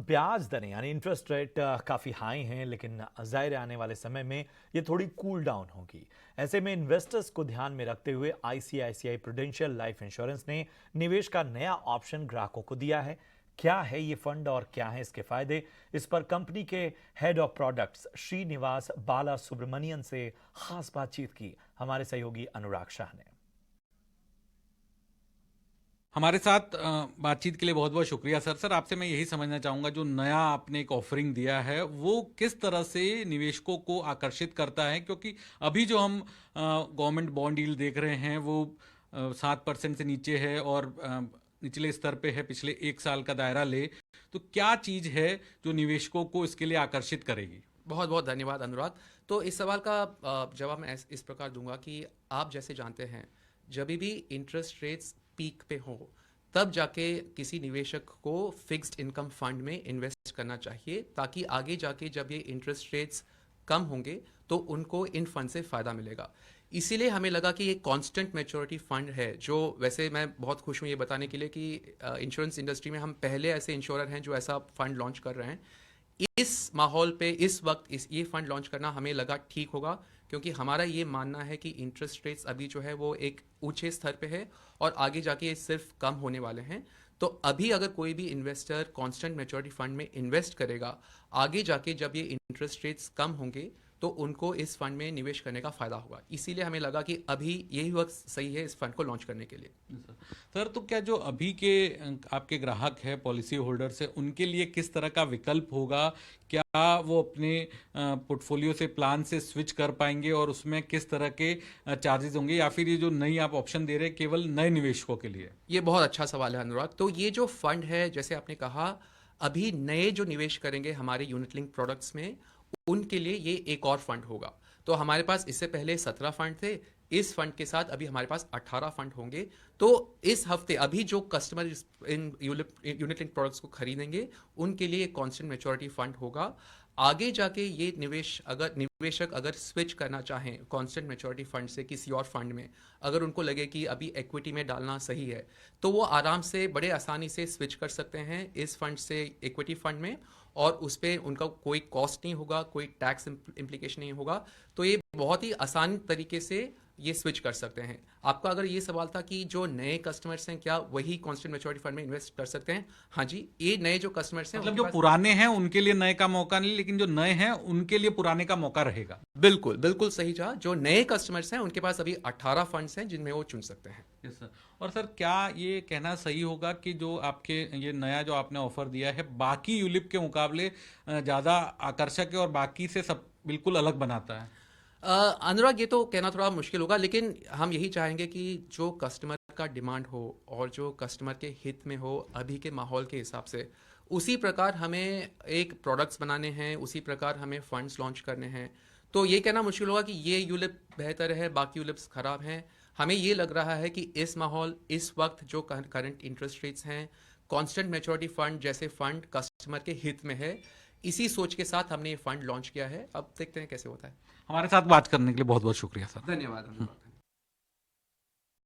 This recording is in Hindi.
ब्याज दरें यानी इंटरेस्ट रेट काफ़ी हाई हैं, लेकिन ज़ाहिर आने वाले समय में ये थोड़ी कूल डाउन होगी। ऐसे में इन्वेस्टर्स को ध्यान में रखते हुए आईसीआईसीआई प्रूडेंशियल लाइफ इंश्योरेंस ने निवेश का नया ऑप्शन ग्राहकों को दिया है। क्या है ये फंड और क्या है इसके फायदे, इस पर कंपनी के हेड ऑफ प्रोडक्ट्स श्रीनिवास बाला सुब्रमणियन से खास बातचीत की हमारे सहयोगी अनुराग शाह ने। हमारे साथ बातचीत के लिए बहुत बहुत शुक्रिया सर। आपसे मैं यही समझना चाहूँगा, जो नया आपने एक ऑफरिंग दिया है वो किस तरह से निवेशकों को आकर्षित करता है, क्योंकि अभी जो हम गवर्नमेंट बॉन्ड यील्ड देख रहे हैं वो 7% से नीचे है और निचले स्तर पे है पिछले एक साल का दायरा ले, तो क्या चीज़ है जो निवेशकों को इसके लिए आकर्षित करेगी? बहुत बहुत धन्यवाद अनुराग। तो इस सवाल का जवाब मैं इस प्रकार दूंगा कि आप जैसे जानते हैं, जब भी इंटरेस्ट रेट्स पीक पे हो तब जाके किसी निवेशक को फिक्स्ड इनकम फंड में इन्वेस्ट करना चाहिए, ताकि आगे जाके जब ये इंटरेस्ट रेट्स कम होंगे तो उनको इन फंड से फ़ायदा मिलेगा। इसीलिए हमें लगा कि ये कांस्टेंट मैच्योरिटी फंड है, जो वैसे मैं बहुत खुश हूँ ये बताने के लिए कि इंश्योरेंस इंडस्ट्री में हम पहले ऐसे इंश्योरर हैं जो ऐसा फंड लॉन्च कर रहे हैं। इस माहौल पे इस वक्त ये फंड लॉन्च करना हमें लगा ठीक होगा, क्योंकि हमारा ये मानना है कि इंटरेस्ट रेट्स अभी जो है वो एक ऊंचे स्तर पे है और आगे जाके ये सिर्फ कम होने वाले हैं। तो अभी अगर कोई भी इन्वेस्टर कांस्टेंट मैच्योरिटी फंड में इन्वेस्ट करेगा, आगे जाके जब ये इंटरेस्ट रेट्स कम होंगे तो उनको इस फंड में निवेश करने का फायदा होगा। इसीलिए हमें लगा कि अभी यही वक्त सही है इस फंड को लॉन्च करने के लिए। सर, तो क्या जो अभी के आपके ग्राहक है, पॉलिसी होल्डर्स है, उनके लिए किस तरह का विकल्प होगा? क्या वो अपने पोर्टफोलियो से प्लान से स्विच कर पाएंगे और उसमें किस तरह के चार्जेस होंगे, या फिर ये जो नई आप ऑप्शन दे रहे हैं केवल नए निवेशकों के लिए? ये बहुत अच्छा सवाल है अनुराग। तो ये जो फंड है, जैसे आपने कहा, अभी नए जो निवेश करेंगे हमारे यूनिट लिंक प्रोडक्ट्स में, उनके लिए ये एक और फंड होगा। तो हमारे पास इससे पहले 17 फंड थे, इस फंड के साथ अभी हमारे पास 18 फंड होंगे। तो इस हफ्ते अभी जो customer in unit link products को खरीदेंगे उनके लिए एक कांस्टेंट मैच्योरिटी फंड होगा। आगे जाके ये निवेशक अगर स्विच करना चाहें कांस्टेंट मैच्योरिटी फंड से किसी और फंड में, अगर उनको लगे कि अभी इक्विटी में डालना सही है, तो वो आराम से बड़े आसानी से स्विच कर सकते हैं इस फंड से इक्विटी फंड में, और उस पर उनका कोई कॉस्ट नहीं होगा, कोई टैक्स इम्प्लीकेशन नहीं होगा। तो ये बहुत ही आसान तरीके से ये स्विच कर सकते हैं। आपका अगर ये सवाल था कि जो नए कस्टमर्स हैं क्या वही कांस्टेंट मैच्योरिटी फंड में इन्वेस्ट कर सकते हैं, हाँ जी, ये नए जो कस्टमर्स हैं, मतलब जो पुराने हैं उनके लिए नए का मौका नहीं, लेकिन जो नए हैं उनके लिए पुराने का मौका रहेगा। बिल्कुल बिल्कुल सही कहा। जो नए कस्टमर्स हैं उनके पास अभी 18 फंड्स हैं जिनमें वो चुन सकते हैं। Yes sir. और सर, क्या ये कहना सही होगा कि जो आपके ये नया जो आपने ऑफर दिया है बाकी यूलिप के मुकाबले ज़्यादा आकर्षक है और बाकी से सब बिल्कुल अलग बनाता है? अनुराग, ये तो कहना थोड़ा मुश्किल होगा, लेकिन हम यही चाहेंगे कि जो कस्टमर का डिमांड हो और जो कस्टमर के हित में हो अभी के माहौल के हिसाब से, उसी प्रकार हमें एक प्रोडक्ट्स बनाने हैं, उसी प्रकार हमें फंड्स लॉन्च करने हैं। तो ये कहना मुश्किल होगा कि ये यूलिप बेहतर है, बाकी यूलिप्स खराब हैं। हमें ये लग रहा है कि इस माहौल, इस वक्त जो करंट इंटरेस्ट रेट्स हैं, कांस्टेंट मैच्योरिटी फंड जैसे फंड कस्टमर के हित में है। इसी सोच के साथ हमने ये फंड लॉन्च किया है। अब देखते हैं कैसे होता है। हमारे साथ बात करने के लिए बहुत बहुत शुक्रिया सर। धन्यवाद।